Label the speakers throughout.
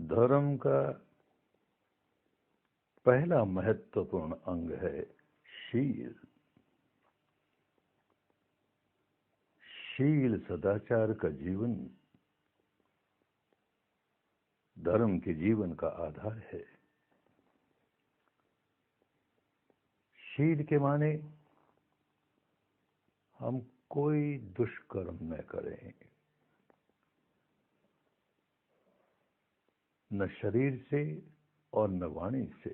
Speaker 1: धर्म का पहला महत्वपूर्ण अंग है शील। शील सदाचार का जीवन धर्म के जीवन का आधार है। शील के माने हम कोई दुष्कर्म न करें, न शरीर से और न वाणी से।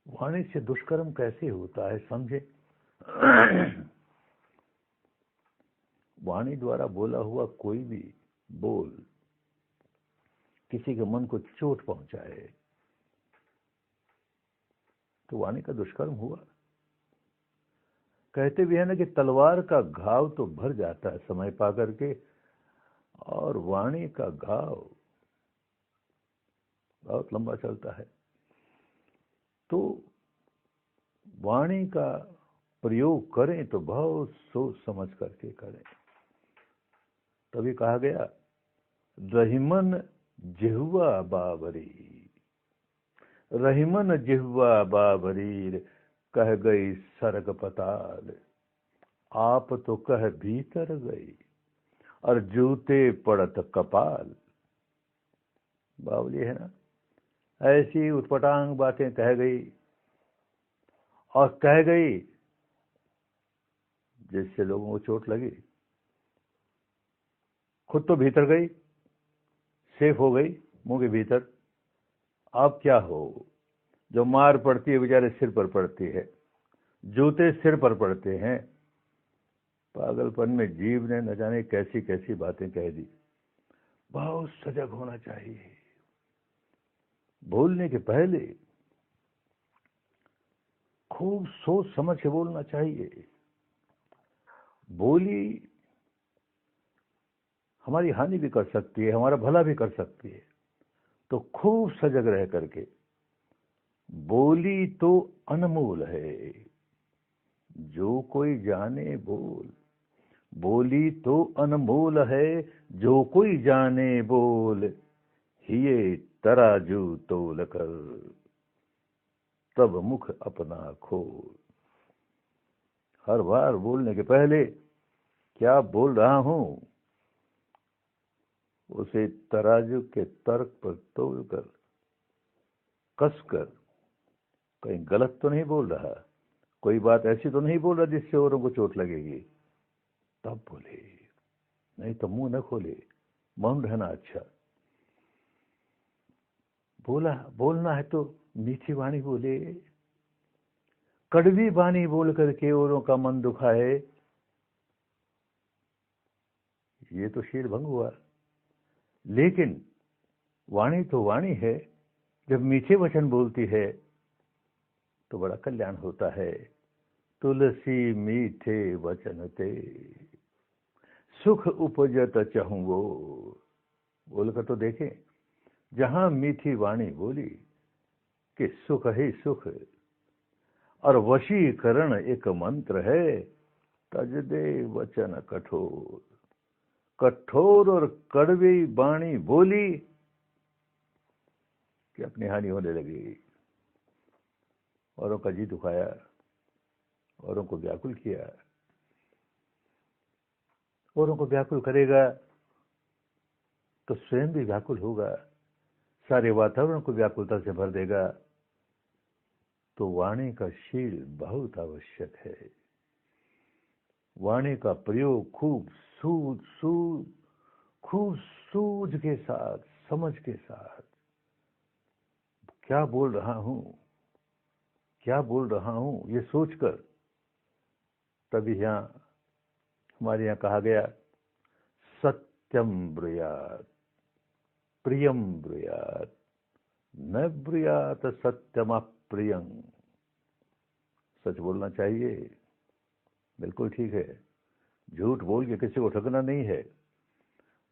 Speaker 1: वाणी से दुष्कर्म कैसे होता है समझे। वाणी द्वारा बोला हुआ कोई भी बोल किसी के मन को चोट पहुंचाए तो वाणी का दुष्कर्म हुआ। कहते भी है ना कि तलवार का घाव तो भर जाता है समय पा करके, और वाणी का घाव बहुत लंबा चलता है। तो वाणी का प्रयोग करें तो बहुत सोच समझ करके करें। तभी कहा गया रहीमन जिह्वा बाबरी, रहीमन जिह्वा बाबरी कह गई सरग पताल, आप तो कह भीतर गई और जूते पड़त कपाल। बावली है ना, ऐसी उटपटांग बातें कह गई और कह गई जिससे लोगों को चोट लगी। खुद तो भीतर गई, सेफ हो गई मुंह के भीतर। अब क्या हो, जो मार पड़ती है बेचारे सिर पर पड़ती है, जूते सिर पर पड़ते हैं। पागलपन में जीव ने न जाने कैसी कैसी बातें कह दी। बहुत सजग होना चाहिए। बोलने के पहले खूब सोच समझ के बोलना चाहिए। बोली हमारी हानि भी कर सकती है, हमारा भला भी कर सकती है। तो खूब सजग रह करके, बोली तो अनमोल है जो कोई जाने बोल, बोली तो अनमोल है जो कोई जाने बोल, हिये तराजू तोल कर तब मुख अपना खोल। हर बार बोलने के पहले क्या बोल रहा हूं उसे तराजू के तर्क पर तोल कर, कस कर, कहीं गलत तो नहीं बोल रहा, कोई बात ऐसी तो नहीं बोल रहा जिससे औरों को चोट लगेगी, तब बोले। नहीं तो मुंह न खोले, मौन रहना अच्छा। बोलना है तो मीठी वाणी बोले। कड़वी वाणी बोल करके औरों का मन दुखाए, ये तो शील भंग हुआ। लेकिन वाणी तो वाणी है, जब मीठे वचन बोलती है तो बड़ा कल्याण होता है। तुलसी मीठे वचन ते सुख उपजत चहुंगो। बोलकर तो देखें, जहां मीठी वाणी बोली कि सुख ही सुख, और वशीकरण एक मंत्र है, तज दे वचन कठोर। कठोर और कड़वी वाणी बोली कि अपनी हानि होने लगी, औरों का जी दुखाया, औरों को व्याकुल किया। औरों को व्याकुल करेगा तो स्वयं भी व्याकुल होगा, सारे वातावरण को व्याकुलता से भर देगा। तो वाणी का शील बहुत आवश्यक है। वाणी का प्रयोग खूब सूझ के साथ, समझ के साथ, क्या बोल रहा हूं ये सोचकर। तभी हमारे यहाँ कहा गया सत्यम ब्रूयात प्रियम ब्रूयात न ब्रूयात सत्यम अप्रियं। सच बोलना चाहिए, बिल्कुल ठीक है। झूठ बोल के किसी को ठगना नहीं है,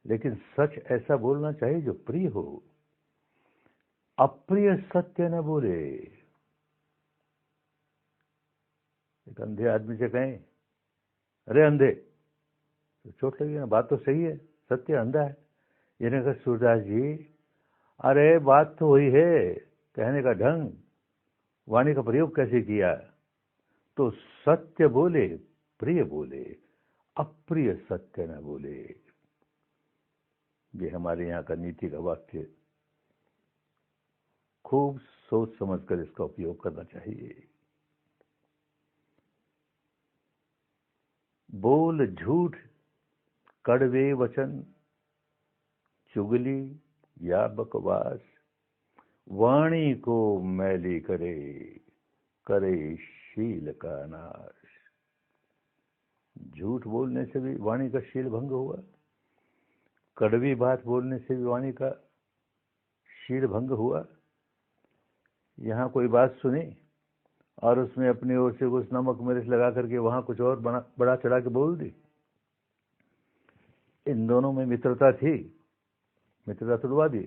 Speaker 1: लेकिन सच ऐसा बोलना चाहिए जो प्रिय हो। अप्रिय सत्य न बोले। एक अंधे आदमी से कहें, अरे अंधे, तो चोट लगी ना, बात तो सही है, सत्य अंधा है, इन्होंने कहा सूरदास जी, अरे बात तो वही है, कहने का ढंग, वाणी का प्रयोग कैसे किया। तो सत्य बोले, प्रिय बोले, अप्रिय सत्य न बोले। ये हमारे यहाँ का नीति का वाक्य। खूब सोच समझकर इसका उपयोग करना चाहिए। बोल झूठ, कड़वे वचन, चुगली या बकवास, वाणी को मैली करे, करे शील का नाश। झूठ बोलने से भी वाणी का शील भंग हुआ, कड़वी बात बोलने से भी वाणी का शील भंग हुआ। यहाँ कोई बात सुनी और उसमें अपनी ओर से कुछ नमक मिर्च लगा करके वहां कुछ और बड़ा चढ़ा के बोल दी। इन दोनों में मित्रता थी, मित्रता तोड़वा दी,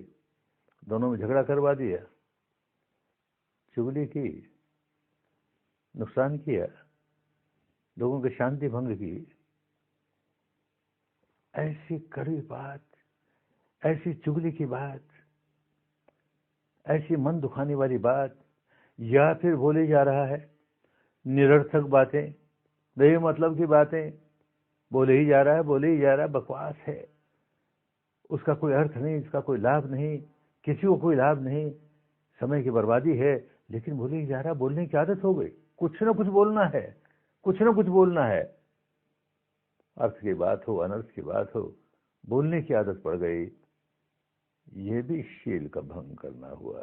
Speaker 1: दोनों में झगड़ा करवा दिया, चुगली की, नुकसान किया, लोगों की शांति भंग की। ऐसी कड़वी बात, ऐसी चुगली की बात, ऐसी मन दुखाने वाली बात, या फिर बोले जा रहा है निरर्थक बातें, बे मतलब की बातें बोले ही जा रहा है, बोले ही जा रहा है, बकवास है, उसका कोई अर्थ नहीं, इसका कोई लाभ नहीं, किसी को कोई लाभ नहीं, समय की बर्बादी है, लेकिन बोले ही जा रहा है। बोलने की आदत हो गई, कुछ ना कुछ बोलना है, कुछ ना कुछ बोलना है। अर्थ की बात हो, अनर्थ की बात हो, बोलने की आदत पड़ गई। यह भी शील का भंग करना हुआ।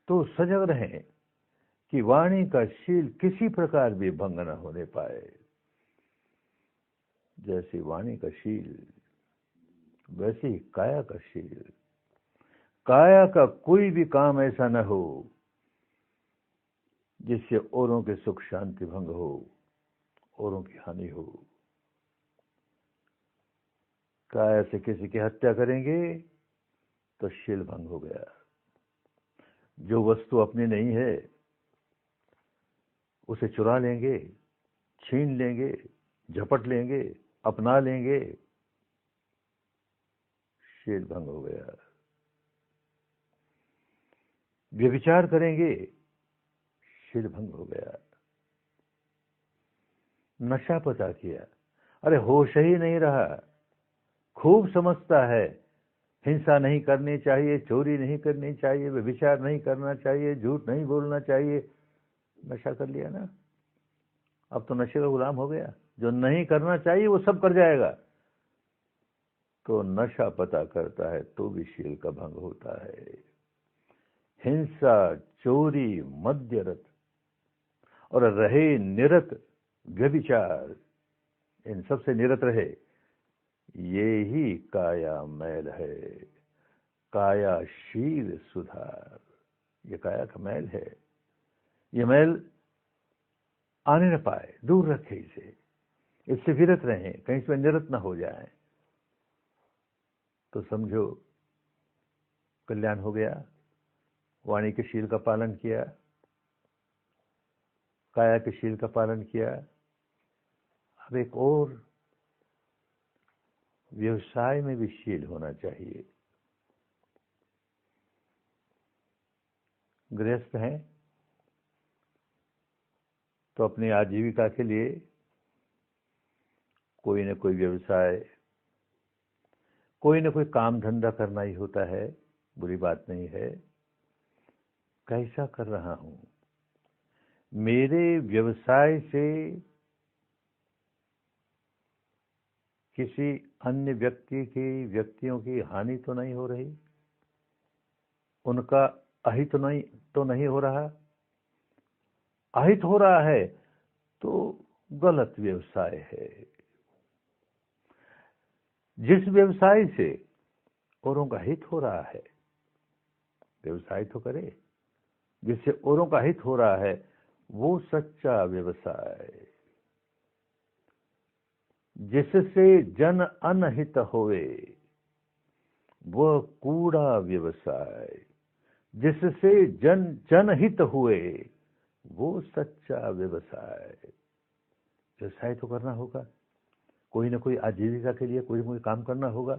Speaker 1: तो सजग रहें कि वाणी का शील किसी प्रकार भी भंग न होने पाए। जैसी वाणी का शील वैसे ही काया का शील। काया का कोई भी काम ऐसा न हो जिससे औरों के सुख शांति भंग हो, औरों की हानि हो। काया से किसी की हत्या करेंगे तो शील भंग हो गया। जो वस्तु अपनी नहीं है उसे चुरा लेंगे, छीन लेंगे, झपट लेंगे, अपना लेंगे, शील भंग हो गया। व्यभिचार करेंगे, शील भंग हो गया। नशा पता किया, अरे होश ही नहीं रहा, खूब समझता है हिंसा नहीं करनी चाहिए, चोरी नहीं करनी चाहिए, व्यभिचार नहीं करना चाहिए, झूठ नहीं बोलना चाहिए, नशा कर लिया ना, अब तो नशे का गुलाम हो गया। जो नहीं करना चाहिए वो सब कर जाएगा। तो नशा पता करता है तो भी शील का भंग होता है। हिंसा, चोरी, मद्यरत और रहे निरत व्यभिचार, इन सबसे निरत रहे, ये ही काया मैल है। कायाशील सुधार, ये काया का मैल है। ये मैल आने न पाए, दूर रखे इसे, इससे विरत रहें, कहीं इसमें निरत न हो जाए, तो समझो कल्याण हो गया। वाणी के शील का पालन किया, काया के शील का पालन किया। अब एक और, व्यवसाय में भी शील होना चाहिए। गृहस्थ हैं तो अपनी आजीविका के लिए कोई न कोई व्यवसाय, कोई न कोई काम धंधा करना ही होता है, बुरी बात नहीं है। कैसा कर रहा हूं, मेरे व्यवसाय से किसी अन्य व्यक्तियों की हानि तो नहीं हो रही, उनका अहित तो नहीं हो रहा। अहित हो रहा है तो गलत व्यवसाय है। जिस व्यवसाय से औरों का हित हो रहा है, व्यवसाय तो करे जिससे औरों का हित हो रहा है, वो सच्चा व्यवसाय। जिससे जन अनहित होवे वह कूड़ा व्यवसाय। जिससे जनहित हुए वो सच्चा व्यवसाय। व्यवसाय तो करना होगा, कोई ना कोई आजीविका के लिए कोई ना कोई काम करना होगा,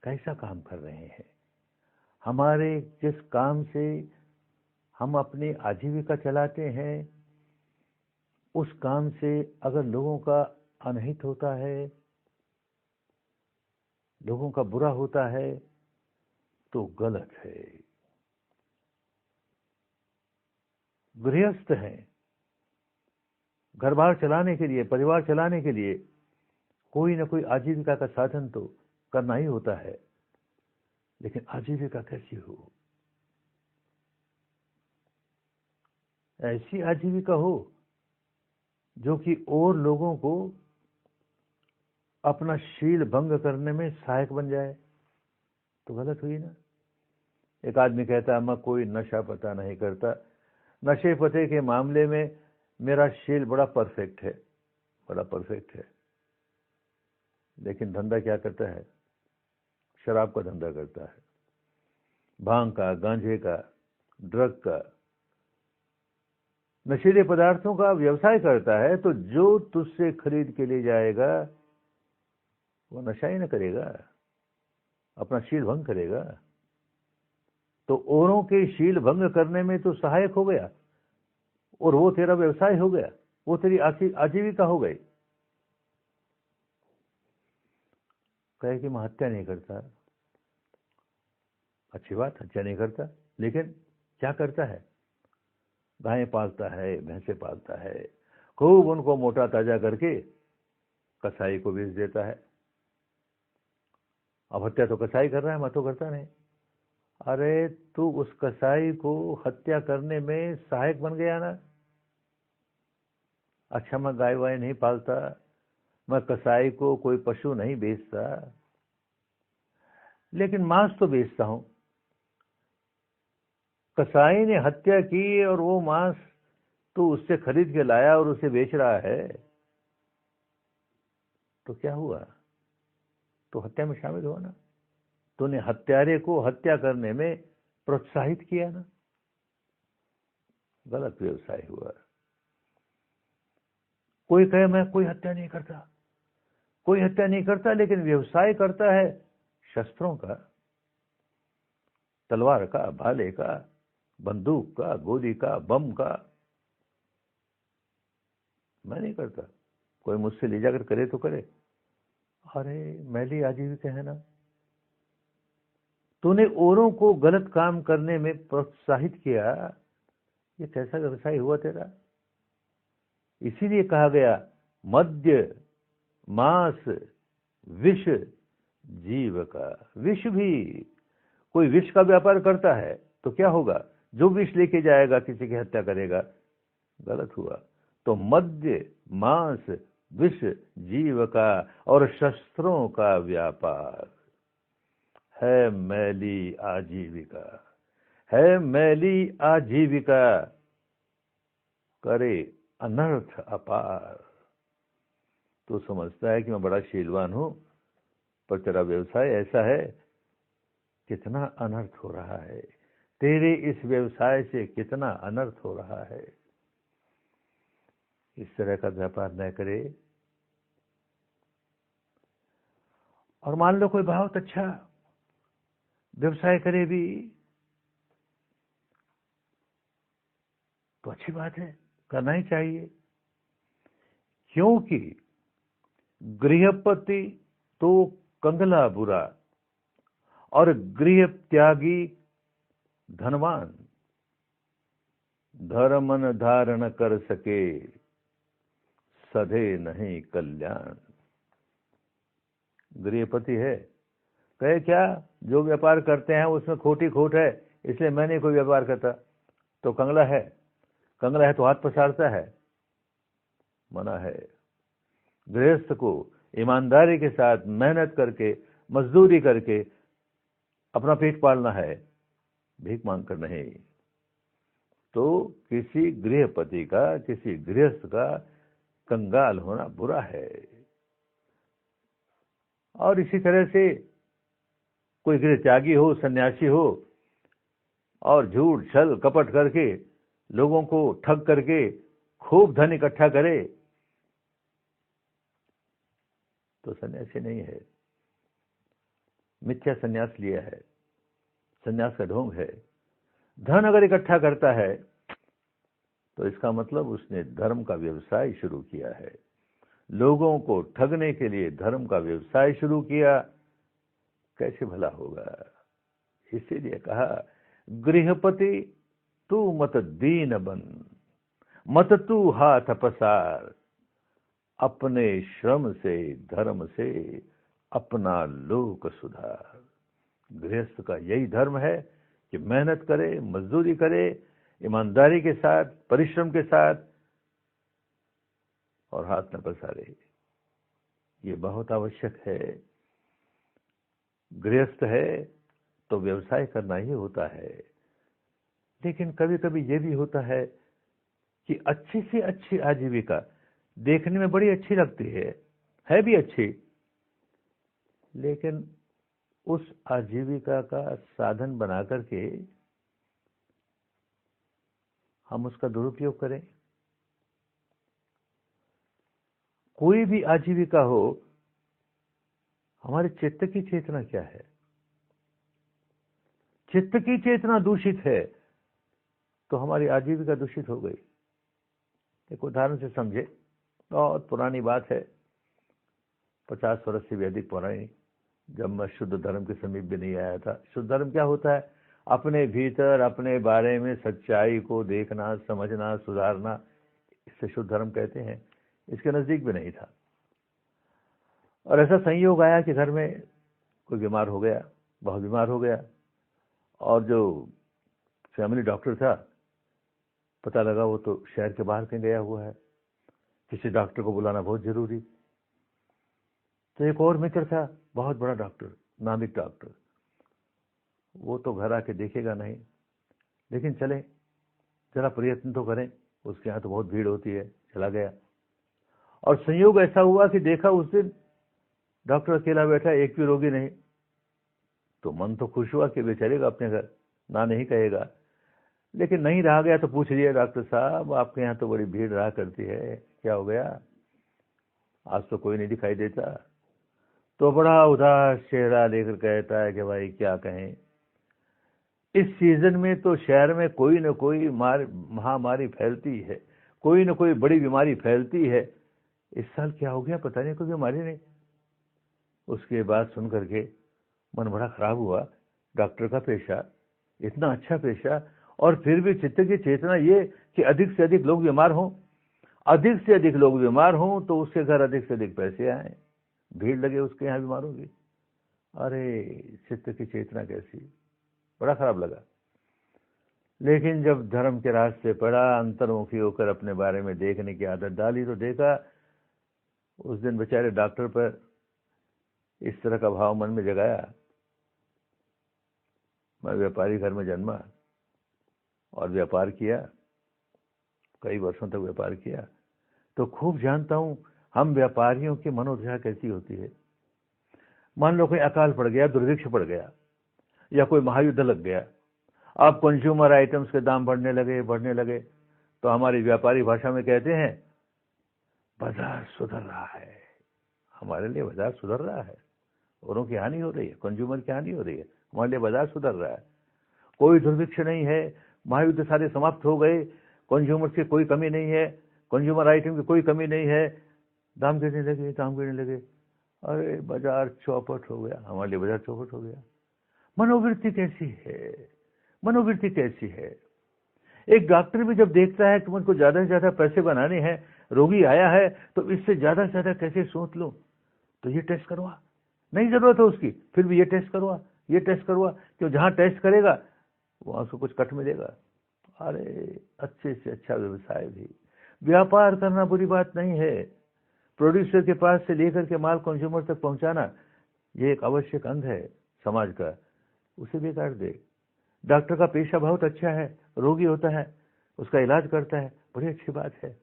Speaker 1: कैसा काम कर रहे हैं, हमारे जिस काम से हम अपनी आजीविका चलाते हैं उस काम से अगर लोगों का अनहित होता है, लोगों का बुरा होता है तो गलत है। गृहस्थ हैं, घर बार चलाने के लिए, परिवार चलाने के लिए कोई ना कोई आजीविका का साधन तो करना ही होता है, लेकिन आजीविका कैसी हो? ऐसी आजीविका हो जो कि और लोगों को अपना शील भंग करने में सहायक बन जाए, तो गलत हुई ना। एक आदमी कहता है मैं कोई नशा पता नहीं करता, नशे पते के मामले में मेरा शील बड़ा परफेक्ट है, बड़ा परफेक्ट है, लेकिन धंधा क्या करता है? शराब का धंधा करता है, भांग का, गांजे का, ड्रग का, नशीले पदार्थों का व्यवसाय करता है। तो जो तुझसे खरीद के ले जाएगा वो नशा ही न करेगा, अपना शील भंग करेगा। तो औरों के शील भंग करने में तो सहायक हो गया और वो तेरा व्यवसाय हो गया, वो तेरी आजीविका हो गई। कहे कि मैं हत्या नहीं करता, अच्छी बात, हत्या नहीं करता, लेकिन क्या करता है? गायें पालता है, भैंसे पालता है, खूब उनको मोटा ताजा करके कसाई को बेच देता है। अब हत्या तो कसाई कर रहा है, मैं तो करता नहीं। अरे तू उस कसाई को हत्या करने में सहायक बन गया ना। अच्छा मैं गाय वाय नहीं पालता, मैं कसाई को कोई पशु नहीं बेचता, लेकिन मांस तो बेचता हूं। कसाई ने हत्या की और वो मांस तू उससे खरीद के लाया और उसे बेच रहा है, तो क्या हुआ? तो हत्या में शामिल हुआ ना। तूने हत्यारे को हत्या करने में प्रोत्साहित किया ना, गलत व्यवसाय हुआ। कोई कहे मैं कोई हत्या नहीं करता, कोई हत्या नहीं करता, लेकिन व्यवसाय करता है शस्त्रों का, तलवार का, भाले का, बंदूक का, गोली का, बम का। मैं नहीं करता, कोई मुझसे ले जाकर करे तो करे। अरे मैली आजीविका है ना। तूने औरों को गलत काम करने में प्रोत्साहित किया, ये कैसा व्यवसाय हुआ तेरा? इसीलिए कहा गया मद्य, मांस, विष जीव का। विष भी, कोई विष का व्यापार करता है तो क्या होगा? जो विष लेके जाएगा किसी की हत्या करेगा, गलत हुआ। तो मद्य, मांस, विष जीव का और शस्त्रों का व्यापार है मैली आजीविका, है मैली आजीविका, करे अनर्थ अपार। तो समझता है कि मैं बड़ा शीलवान हूं, पर तेरा व्यवसाय ऐसा है, कितना अनर्थ हो रहा है तेरे इस व्यवसाय से, कितना अनर्थ हो रहा है। इस तरह का व्यापार न करे। और मान लो कोई बहुत अच्छा व्यवसाय करे भी तो अच्छी बात है, करना ही चाहिए, क्योंकि गृहपति तो कंगला बुरा और गृह त्यागी धनवान। धर्म न धारण कर सके, सधे नहीं कल्याण। गृहपति है, कहे क्या जो व्यापार करते हैं उसमें खोटी खोट है, इसलिए मैं नहीं कोई व्यापार करता। तो कंगला है, कंगला है तो हाथ पसारता है, मना है। गृहस्थ को ईमानदारी के साथ मेहनत करके, मजदूरी करके अपना पेट पालना है, भीख मांग कर नहीं। तो किसी गृहपति का, किसी गृहस्थ का कंगाल होना बुरा है। और इसी तरह से कोई गृह त्यागी हो, सन्यासी हो और झूठ छल कपट करके लोगों को ठग करके खूब धन इकट्ठा करे, तो सन्यासी नहीं है। मिथ्या संन्यास लिया है, संन्यास का ढोंग है। धन अगर इकट्ठा करता है तो इसका मतलब उसने धर्म का व्यवसाय शुरू किया है, लोगों को ठगने के लिए धर्म का व्यवसाय शुरू किया। कैसे भला होगा? इसीलिए कहा, गृहपति तू मत दीन बन, मत तू हाथ पसार, अपने श्रम से धर्म से अपना लोक सुधार। गृहस्थ का यही धर्म है कि मेहनत करे, मजदूरी करे, ईमानदारी के साथ, परिश्रम के साथ, और हाथ न पसारे। ये बहुत आवश्यक है। गृहस्थ है तो व्यवसाय करना ही होता है, लेकिन कभी कभी ये भी होता है कि अच्छी से अच्छी आजीविका देखने में बड़ी अच्छी लगती है भी अच्छी, लेकिन उस आजीविका का साधन बना करके हम उसका दुरुपयोग करें। कोई भी आजीविका हो, हमारे चित्त की चेतना क्या है? चित्त की चेतना दूषित है तो हमारी आजीविका दूषित हो गई। एक उदाहरण से समझे, बहुत पुरानी बात है, 50 वर्ष से भी अधिक पुरानी, जब मैं शुद्ध धर्म के समीप भी नहीं आया था। शुद्ध धर्म क्या होता है? अपने भीतर अपने बारे में सच्चाई को देखना, समझना, सुधारना, इसे शुद्ध धर्म कहते हैं। इसके नजदीक भी नहीं था। और ऐसा संयोग आया कि घर में कोई बीमार हो गया, बहुत बीमार हो गया, और जो फैमिली डॉक्टर था, पता लगा वो तो शहर के बाहर कहीं गया हुआ है, किसी डॉक्टर को बुलाना बहुत जरूरी। तो एक और मित्र था, बहुत बड़ा डॉक्टर, नामिक डॉक्टर, वो तो घर आके देखेगा नहीं, लेकिन चले जरा प्रयत्न तो करें, उसके यहाँ तो बहुत भीड़ होती है। चला गया, और संयोग ऐसा हुआ कि देखा उस दिन डॉक्टर अकेला बैठा, एक भी रोगी नहीं। तो मन तो खुश हुआ कि वे चलेगा अपने घर, ना नहीं कहेगा। लेकिन नहीं रहा गया तो पूछ लिया, डॉक्टर साहब आपके यहाँ तो बड़ी भीड़ रहा करती है, क्या हो गया? आज तो कोई नहीं दिखाई देता। तो बड़ा उदास चेहरा लेकर कहता है कि भाई क्या कहें, इस सीजन में तो शहर में कोई न कोई महामारी फैलती है, कोई न कोई बड़ी बीमारी फैलती है। इस साल क्या हो गया पता नहीं, कोई बीमारी नहीं। उसके बाद सुन करके मन बड़ा खराब हुआ। डॉक्टर का पेशा, इतना अच्छा पेशा, और फिर भी चित्त की चेतना ये कि अधिक से अधिक लोग बीमार हों, अधिक से अधिक लोग बीमार हों तो उसके घर अधिक से अधिक पैसे आए, भीड़ लगे उसके यहाँ बीमारों की। अरे चित्त की चेतना कैसी, बड़ा खराब लगा। लेकिन जब धर्म के रास्ते पड़ा, अंतर्मुखी होकर अपने बारे में देखने की आदत डाली, तो देखा उस दिन बेचारे डॉक्टर पर इस तरह का भाव मन में जगाया। मैं व्यापारी घर में जन्मा और व्यापार किया, कई वर्षों तक व्यापार किया, तो खूब जानता हूं हम व्यापारियों की मनोदशा कैसी होती है। मान लो कोई अकाल पड़ गया, दुर्भिक्ष पड़ गया, या कोई महायुद्ध लग गया, अब कंज्यूमर आइटम्स के दाम बढ़ने लगे, तो हमारी व्यापारी भाषा में कहते हैं बाजार सुधर रहा है। हमारे लिए बाजार सुधर रहा है, औरों की हानि हो रही है, कंज्यूमर की हानि हो रही है, हमारे लिए बाजार सुधर रहा है। कोई दुर्भिक्ष नहीं है, महायुद्ध सारे समाप्त हो गए, कंज्यूमर की कोई कमी नहीं है, कंज्यूमर आइटम की कोई कमी नहीं है, दाम गिरने लगे। अरे बाजार चौपट हो गया, हमारे लिए बाजार चौपट हो गया। मनोवृत्ति कैसी है, मनोवृत्ति कैसी है। एक डॉक्टर भी जब देखता है कि मुझको ज्यादा से ज्यादा पैसे बनाने हैं, रोगी आया है तो इससे ज्यादा से ज्यादा कैसे सोच लो, तो ये टेस्ट करवा, नहीं जरूरत है उसकी, फिर भी ये टेस्ट करवा, क्यों जहां टेस्ट करेगा वहां से कुछ कट मिलेगा। अरे अच्छे से अच्छा व्यवसाय भी, व्यापार करना बुरी बात नहीं है, प्रोड्यूसर के पास से लेकर के माल कंज्यूमर तक पहुंचाना ये एक आवश्यक अंग है समाज का, उसे बिगाड़ दे। डॉक्टर का पेशा बहुत अच्छा है, रोगी होता है, उसका इलाज करता है, बड़ी अच्छी बात है।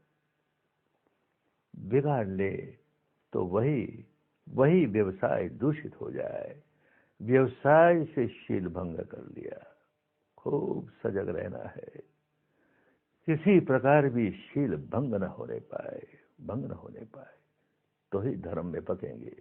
Speaker 1: बिगाड़ ले तो वही व्यवसाय दूषित हो जाए। व्यवसाय से शील भंग कर लिया, खूब सजग रहना है, किसी प्रकार भी शील भंग न होने पाए, तो ही धर्म में पकेंगे।